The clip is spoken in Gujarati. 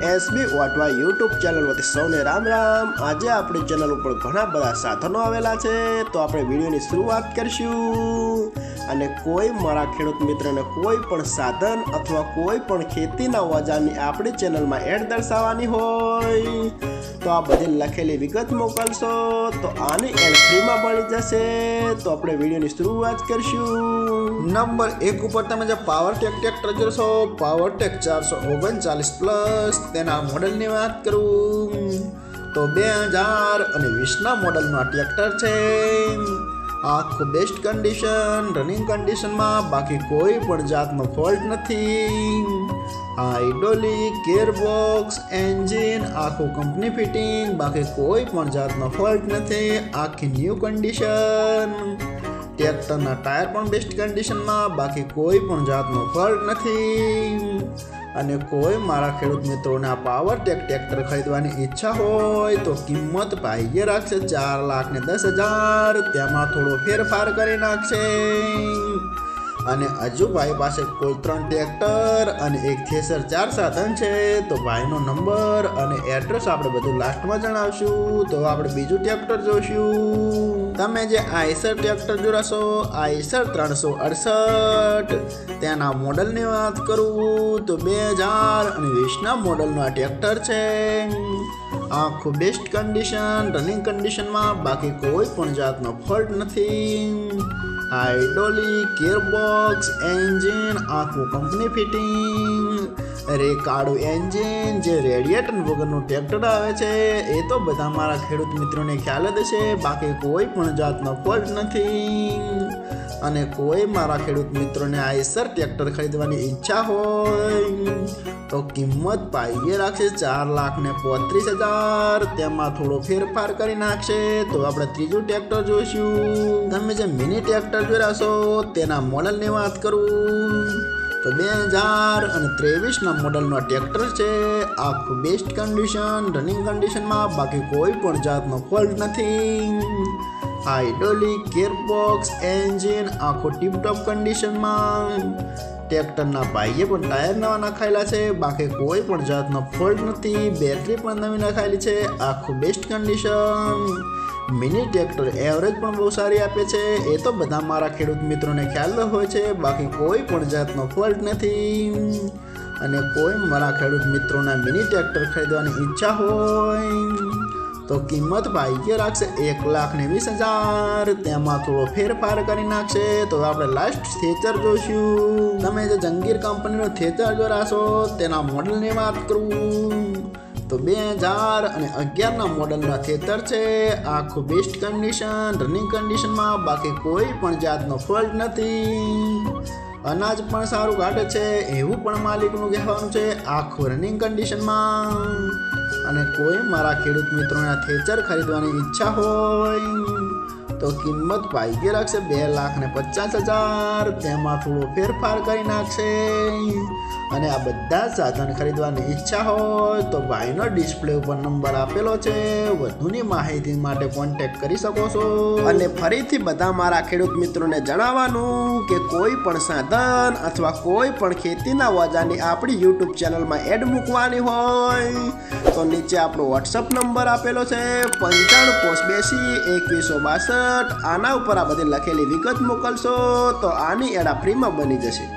એસબી વાટવા યુટ્યુબ ચેનલ વતી સૌને રામ રામ। આજે આપણી ચેનલ ઉપર ઘણા બધા સાધનો આવેલા છે, તો આપણે વિડીયોની શરૂઆત કરીશું। અને કોઈ મારા ખેડૂત મિત્રને કોઈ પણ સાધન અથવા કોઈ પણ ખેતીના ઓજારની આપણી ચેનલમાં એડ દર્શાવવાની હોય તો આ બધી લખેલી વિગત મોકલશો તો આની એડ ફ્રીમાં મળી જશે। તો આપણે વિડીયોની શરૂઆત કરીશું। નંબર 1 ઉપર તમે જે પાવરટેક ટ્રેક્ટર જોશો, પાવરટેક 439 પ્લસ, તેના મોડલની વાત કરું તો 2020ના મોડલનું આ ટ્રેક્ટર છે। આખું બેસ્ટ કન્ડિશન, રનિંગ કન્ડિશનમાં, બાકી કોઈ પણ જાતનો ફોલ્ટ નથી। હાઇડ્રોલિક, ગિયરબોક્સ, એન્જિન આખું કંપની ફિટિંગ, બાકી કોઈ પણ જાતનો ફોલ્ટ નથી। આખી ન્યૂ કન્ડિશન। ટ્રેક્ટરના ટાયર પણ બેસ્ટ કન્ડિશનમાં, બાકી કોઈ પણ જાતનો ફોલ્ટ નથી। અને કોઈ મારા ખેડૂત મિત્રોને આ પાવરટેક ટ્રેક્ટર ખરીદવાની ઈચ્છા હોય તો કિંમત ભાઈએ રાખશે 4,10,000, તેમાં થોડો ફેરફાર કરી નાખશે। અને હજુ ભાઈ પાસે કુલ 3 ટ્રેક્ટર અને એક થ્રેસર 4 સાધન છે, તો ભાઈનો નંબર અને એડ્રેસ આપણે બધું લાસ્ટમાં જણાવશું। તો આપણે બીજું ટ્રેક્ટર જોઈશું। તમે જે આઈસર ટ્રેક્ટર જોડાશો, આઈસર 368, તેના મોડલની વાત કરું તો 2020ના મોડલનું આ ટ્રેક્ટર છે। આખું બેસ્ટ કન્ડિશન, રનિંગ કન્ડિશનમાં, બાકી કોઈ પણ જાતનો ફોલ્ટ નથી। હાઇડ્રોલિક, ગિયરબોક્સ, એન્જિન આખું કંપની ફિટિંગ। અરે કાળું એન્જિન જે રેડિએટર વગરનું ટ્રેક્ટર આવે છે એ તો બધા મારા ખેડૂત મિત્રોને ખ્યાલ જ હશે, બાકી કોઈ પણ જાતનો ફોલ્ટ નથી। અને કોઈ મારા ખેડૂત મિત્રોને આઈસર ટ્રેક્ટર ખરીદવાની ઈચ્છા હોય તો કિંમત ભાઈએ રાખશે 4,35,000, તેમાં થોડો ફેરફાર કરી નાખશે। તો આપણે ત્રીજું ટ્રેક્ટર જોઈશું। તમે જે મિની ટ્રેક્ટર જોડાશો, તેના મોડલની વાત કરું તો 2023ના મોડલનો ટ્રેક્ટર છે। આખું બેસ્ટ કન્ડિશન, રનિંગ કન્ડિશનમાં, બાકી કોઈ પણ જાતનો ફોલ્ટ નથી। હાઇડ્રોલિક, ગિયરબોક્સ, એન્જિન આખું ટીપટોપ કન્ડિશનમાં। ટ્રેક્ટરના ભાઈએ પણ ટાયર નવા નખાયેલા છે, બાકી કોઈ પણ જાતનો ફોલ્ટ નથી। બેટરી પણ નવી નખાયેલી છે, આખું best condition. Mini tractor average પણ બહુ સારી આપે છે, એ તો બધા મારા ખેડૂત મિત્રોને ખ્યાલ હોય છે, બાકી કોઈ પણ જાતનો ફોલ્ટ નથી। અને કોઈ મારા ખેડૂત મિત્રોના મિની ટ્રેક્ટર ખરીદવાની ઈચ્છા હોય તો કિંમત ભાઈએ રાખશે 1,20,000, તેમાં થોડો ફેરફાર કરી નાખશે। તો આપણે લાસ્ટ થ્રેસર જોઈશું। તમે જે જંગીર કંપનીનો થ્રેસર જોડાશો, તેના મોડલની વાત કરું તો 2011ના મોડલના થ્રેસર છે। આખું બેસ્ટ કન્ડિશન, રનિંગ કન્ડિશનમાં, બાકી કોઈ પણ જાતનો ફોલ્ટ નથી। અનાજ પણ સારું કાઢે છે એવું પણ માલિકનું કહેવાનું છે, આખું રનિંગ કન્ડિશનમાં। અને કોઈ મારા ખેડૂત મિત્રોના થ્રેસર ખરીદવાની ઈચ્છા હોય તો કિંમત ભાઈએ રાખશે 2,50,000, તેમાં થોડો ફેરફાર કરી નાખશે। અને આ બધા સાધન ખરીદવાની ઈચ્છા હોય તો ભાઈનો ડિસ્પ્લે ઉપર નંબર આપેલો છે, વધુની માહિતી માટે કોન્ટેક્ટ કરી શકો છો। અને ફરીથી બધા મારા ખેડૂત મિત્રોને જણાવવાનું કે કોઈ પણ સાધન અથવા કોઈ પણ ખેતીના ઓજારની આપણી યુટ્યુબ ચેનલમાં એડ મૂકવાની હોય તો નીચે આપણો વોટ્સઅપ નંબર આપેલો છે 95822162। આના ઉપર આ બધી લખેલી વિગત મોકલશો તો આની એડ ફ્રીમાં બની જશે।